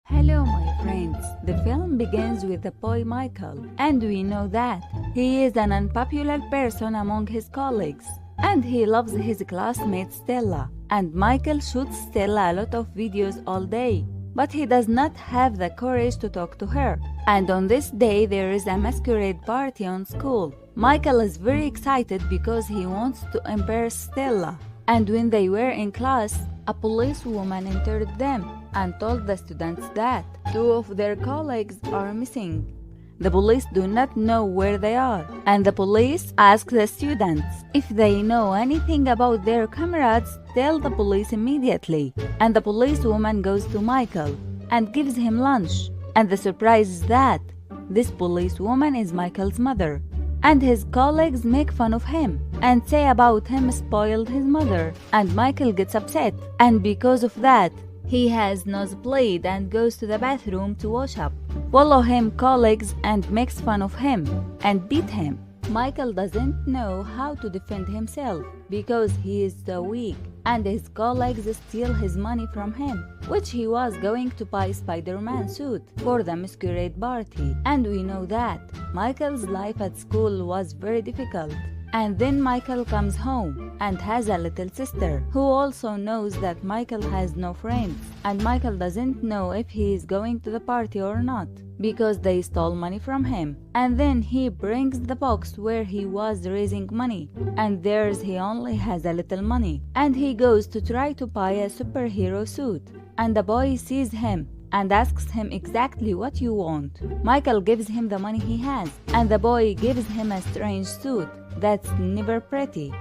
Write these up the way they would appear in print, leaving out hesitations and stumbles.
Hello, my friends. The film begins with the boy Michael, and we know that he is an unpopular person among his colleagues, and he loves his classmate Stella. And Michael shoots Stella a lot of videos all day, but he does not have the courage to talk to her. And on this day, there is a masquerade party on school. Michael is very excited because he wants to embarrass Stella. And when they were in class, a policewoman entered them and told the students that two of their colleagues are missing. The police do not know where they are, and the police ask the students if they know anything about their comrades. Tell the police immediately. And the policewoman goes to Michael and gives him lunch. And the surprise is that this policewoman is Michael's mother. And his colleagues make fun of him and say about him spoiled his mother. And Michael gets upset. And because of that, he has nosebleed and goes to the bathroom to wash up. Follow him colleagues and makes fun of him and beat him. Michael doesn't know how to defend himself because he is so weak, and his colleagues steal his money from him, which he was going to buy Spider-Man suit for the masquerade party. And we know that Michael's life at school was very difficult. And then Michael comes home and has a little sister who also knows that Michael has no friends, and Michael doesn't know if he is going to the party or not because they stole money from him. And then he brings the box where he was raising money, and there's he only has a little money, and he goes to try to buy a superhero suit. And the boy sees him and asks him exactly what you want. Michael gives him the money he has, and the boy gives him a strange suit that's never pretty.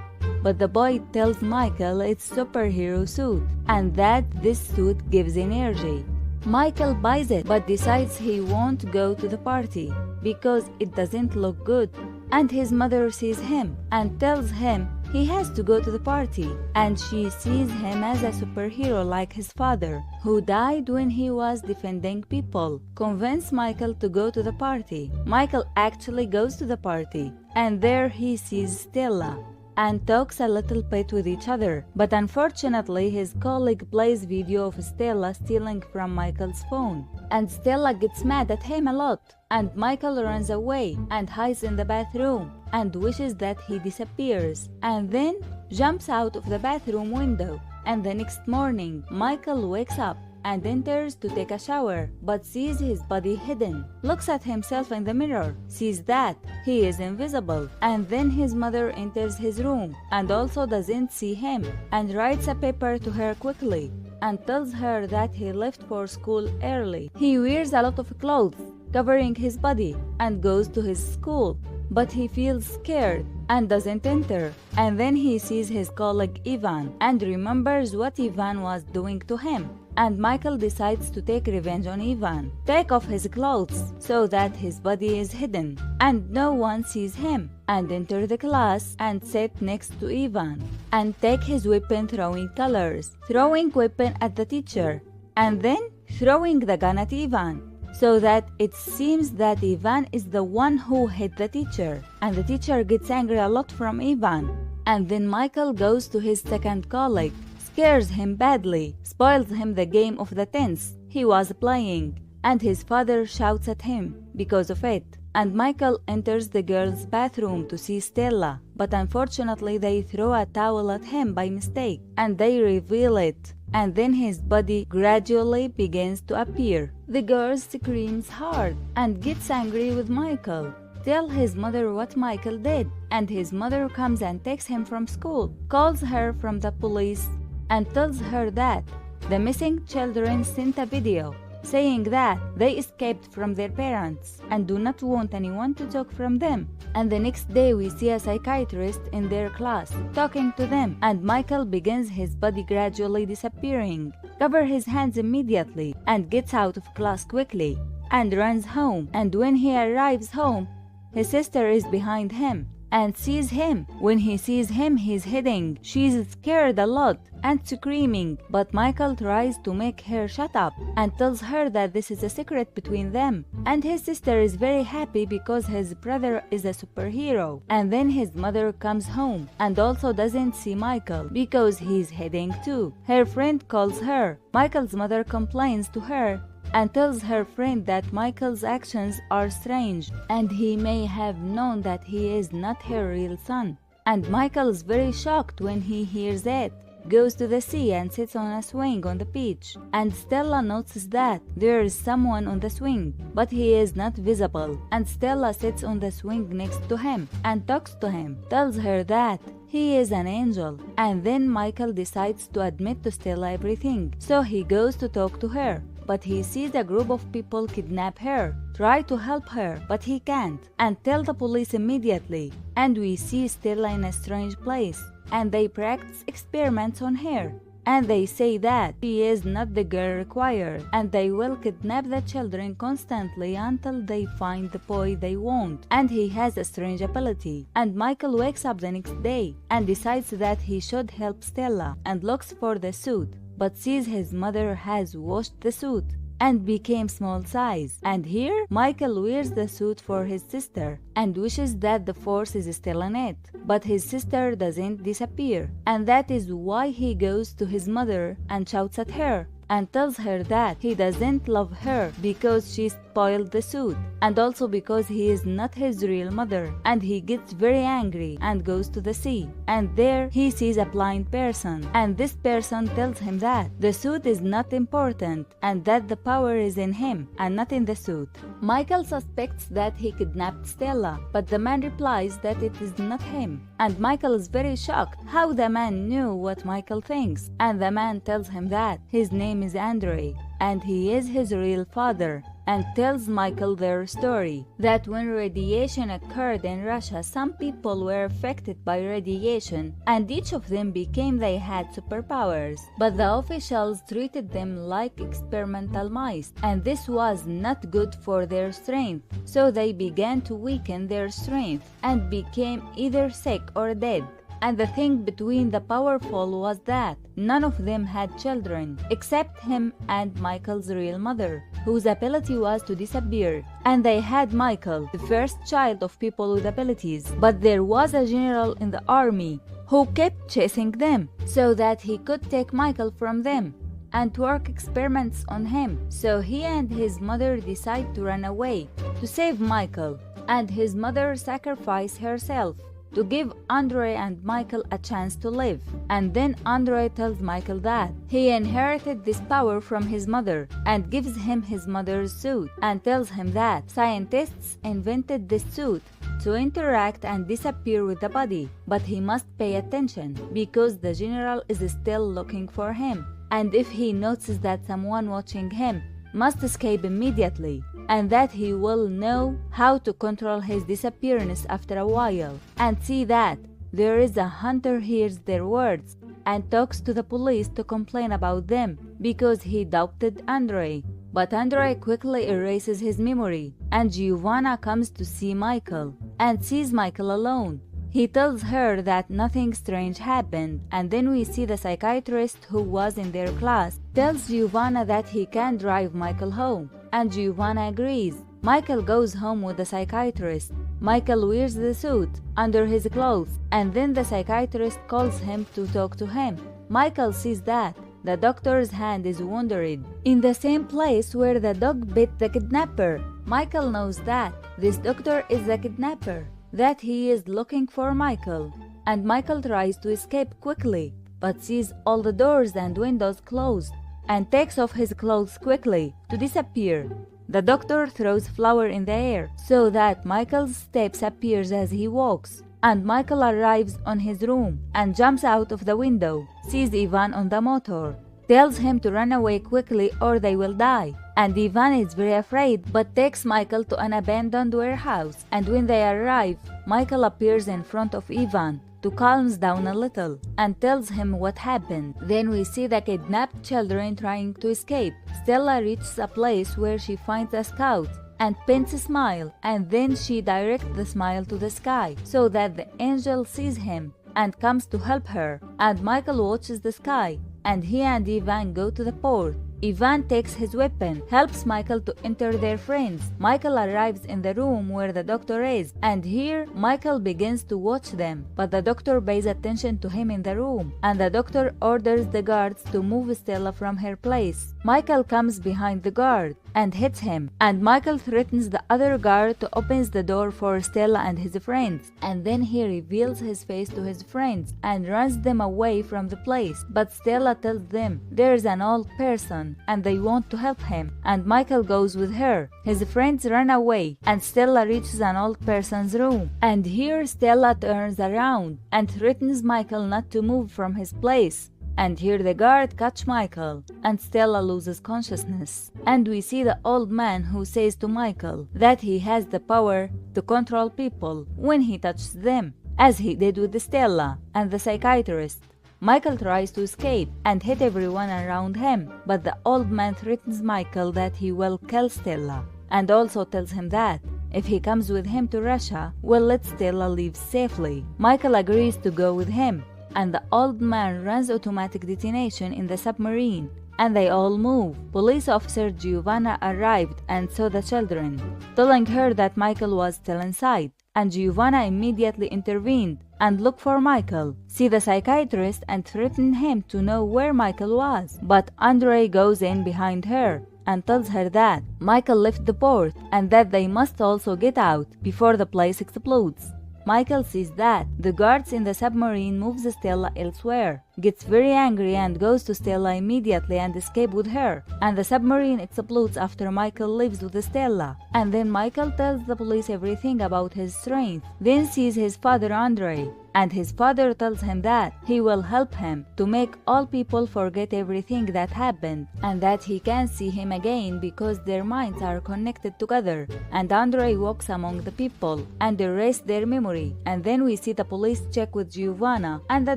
But the boy tells Michael it's superhero suit and that this suit gives energy. Michael buys it but decides he won't go to the party because it doesn't look good. And his mother sees him and tells him he has to go to the party, and she sees him as a superhero like his father, who died when he was defending people. Convince Michael to go to the party. Michael actually goes to the party, and there he sees Stella and talks a little bit with each other. But unfortunately, his colleague plays video of Stella stealing from Michael's phone, and Stella gets mad at him a lot. And Michael runs away and hides in the bathroom and wishes that he disappears, and then jumps out of the bathroom window. And the next morning, Michael wakes up and enters to take a shower, but sees his body hidden. Looks at himself in the mirror, sees that he is invisible, and then his mother enters his room and also doesn't see him, and writes a paper to her quickly and tells her that he left for school early. He wears a lot of clothes covering his body and goes to his school, but he feels scared and doesn't enter. And then he sees his colleague Ivan and remembers what Ivan was doing to him. And Michael decides to take revenge on Ivan, take off his clothes so that his body is hidden and no one sees him, and enter the class and sit next to Ivan and take his weapon throwing colors, throwing weapon at the teacher, and then throwing the gun at Ivan, so that it seems that Ivan is the one who hit the teacher, and the teacher gets angry a lot from Ivan. And then Michael goes to his second colleague, scares him badly, spoils him the game of the tens he was playing, and his father shouts at him because of it. And Michael enters the girls' bathroom to see Stella, but unfortunately they throw a towel at him by mistake, and they reveal it. And then his body gradually begins to appear. The girl screams hard and gets angry with Michael. Tell his mother what Michael did, and his mother comes and takes him from school, calls her from the police, and tells her that the missing children sent a video saying that they escaped from their parents and do not want anyone to talk from them. And the next day we see a psychiatrist in their class talking to them, and Michael begins his body gradually disappearing, covers his hands immediately, and gets out of class quickly and runs home. And when he arrives home, his sister is behind him and sees him. When he sees him, he's hiding. She's scared a lot and screaming, but Michael tries to make her shut up and tells her that this is a secret between them. And his sister is very happy because his brother is a superhero. And then his mother comes home and also doesn't see Michael because he's hiding too. Her friend calls her. Michael's mother complains to her and tells her friend that Michael's actions are strange and he may have known that he is not her real son. And Michael is very shocked when he hears it, goes to the sea and sits on a swing on the beach, and Stella notices that there is someone on the swing, but he is not visible, and Stella sits on the swing next to him and talks to him, tells her that he is an angel, and then Michael decides to admit to Stella everything, so he goes to talk to her. But he sees a group of people kidnap her, try to help her, but he can't, and tell the police immediately. And we see Stella in a strange place, and they practice experiments on her. And they say that she is not the girl required, and they will kidnap the children constantly until they find the boy they want. And he has a strange ability. And Michael wakes up the next day and decides that he should help Stella and looks for the suit, but sees his mother has washed the suit and became small size. And here Michael wears the suit for his sister and wishes that the force is still in it, but his sister doesn't disappear, and that is why he goes to his mother and shouts at her and tells her that he doesn't love her because she spoiled the suit, and also because he is not his real mother. And he gets very angry and goes to the sea, and there he sees a blind person, and this person tells him that the suit is not important and that the power is in him and not in the suit. Michael suspects that he kidnapped Stella, but the man replies that it is not him, and Michael is very shocked how the man knew what Michael thinks, and the man tells him that his name is Andre and he is his real father, and tells Michael their story, that when radiation occurred in Russia, some people were affected by radiation and each of them became they had superpowers, but the officials treated them like experimental mice, and this was not good for their strength, so they began to weaken their strength and became either sick or dead. And the thing between the powerful was that none of them had children, except him and Michael's real mother, whose ability was to disappear. And they had Michael, the first child of people with abilities, but there was a general in the army who kept chasing them, so that he could take Michael from them and work experiments on him. So he and his mother decide to run away to save Michael, and his mother sacrificed herself to give Andre and Michael a chance to live. And then Andre tells Michael that he inherited this power from his mother and gives him his mother's suit, and tells him that scientists invented this suit to interact and disappear with the body, but he must pay attention because the general is still looking for him, and if he notices that someone watching him, must escape immediately, and that he will know how to control his disappearance after a while. And see that there is a hunter hears their words and talks to the police to complain about them because he doubted Andre. But Andre quickly erases his memory, and Giovanna comes to see Michael and sees Michael alone. He tells her that nothing strange happened, and then we see the psychiatrist who was in their class tells Giovanna that he can drive Michael home, and Giovanna agrees. Michael goes home with the psychiatrist. Michael wears the suit under his clothes, and then the psychiatrist calls him to talk to him. Michael sees that the doctor's hand is wounded in the same place where the dog bit the kidnapper. Michael knows that this doctor is the kidnapper, that he is looking for Michael, and Michael tries to escape quickly, but sees all the doors and windows closed, and takes off his clothes quickly to disappear. The doctor throws flour in the air so that Michael's steps appears as he walks, and Michael arrives on his room and jumps out of the window, sees Ivan on the motor, tells him to run away quickly or they will die. And Ivan is very afraid but takes Michael to an abandoned warehouse, and when they arrive, Michael appears in front of Ivan to calm down a little and tells him what happened. Then we see the kidnapped children trying to escape. Stella reaches a place where she finds a scout and pins a smile, and then she directs the smile to the sky so that the angel sees him and comes to help her. And Michael watches the sky, and he and Ivan go to the port. Ivan takes his weapon, helps Michael to enter their friends. Michael arrives in the room where the doctor is, and here Michael begins to watch them. But the doctor pays attention to him in the room, and the doctor orders the guards to move Stella from her place. Michael comes behind the guard and hits him, and Michael threatens the other guard to open the door for Stella and his friends, and then he reveals his face to his friends and runs them away from the place. But Stella tells them there's an old person and they want to help him, and Michael goes with her. His friends run away and Stella reaches an old person's room, and here Stella turns around and threatens Michael not to move from his place. And here the guard catch Michael, and Stella loses consciousness. And we see the old man who says to Michael that he has the power to control people when he touches them, as he did with Stella and the psychiatrist. Michael tries to escape and hit everyone around him, but the old man threatens Michael that he will kill Stella, and also tells him that if he comes with him to Russia, will let Stella leave safely. Michael agrees to go with him, and the old man runs automatic detonation in the submarine, and they all move. Police officer Giovanna arrived and saw the children, telling her that Michael was still inside, and Giovanna immediately intervened and looked for Michael, see the psychiatrist and threatened him to know where Michael was. But Andre goes in behind her and tells her that Michael left the port and that they must also get out before the place explodes. Michael sees that the guards in the submarine moves Stella elsewhere, gets very angry and goes to Stella immediately and escapes with her, and the submarine explodes after Michael leaves with Stella. And then Michael tells the police everything about his strength, then sees his father Andre, and his father tells him that he will help him to make all people forget everything that happened, and that he can see him again because their minds are connected together. And Andre walks among the people and erases their memory, and then we see the police check with Giovanna and the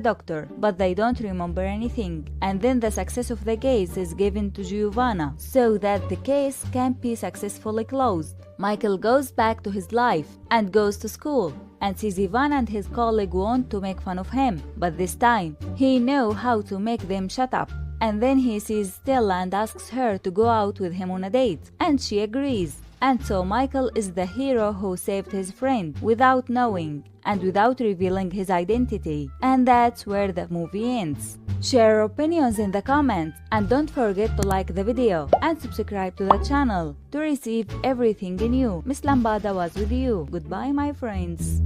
doctor, but they don't remember anything. And then the success of the case is given to Giovanna so that the case can be successfully closed. Michael goes back to his life and goes to school and sees Ivan and his colleague want to make fun of him, but this time he knows how to make them shut up. And then he sees Stella and asks her to go out with him on a date, and she agrees. And so Michael is the hero who saved his friend without knowing and without revealing his identity. And that's where the movie ends. Share your opinions in the comments and don't forget to like the video and subscribe to the channel to receive everything new. Miss Lambada was with you. Goodbye, my friends.